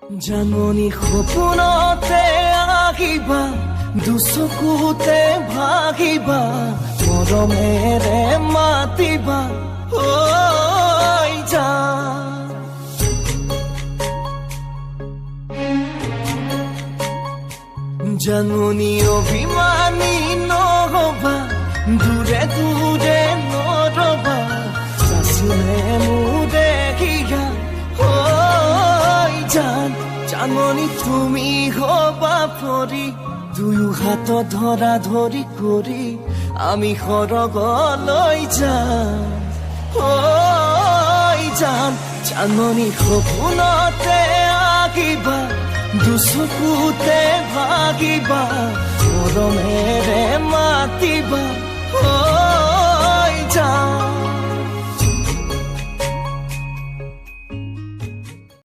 জাননী সপোনতে আহিবা দুচকুতে ভাগিবা মৰমেৰে মাতিবা ঐ জান জাননী অভিমানী নহবা দূৰে দূৰে নৰবা চাচুনে মোৰ দেখিয়া ঐ জান জাননী তুমি হবা পৰি দুয়ো হাত ধৰা ধৰি কৰি আমি সৰগলৈ যাম ঐ জান জাননী সপোনতে আহিবা দুচকুতে ভাগিবা মৰমেৰে মাতিবা ঐ জান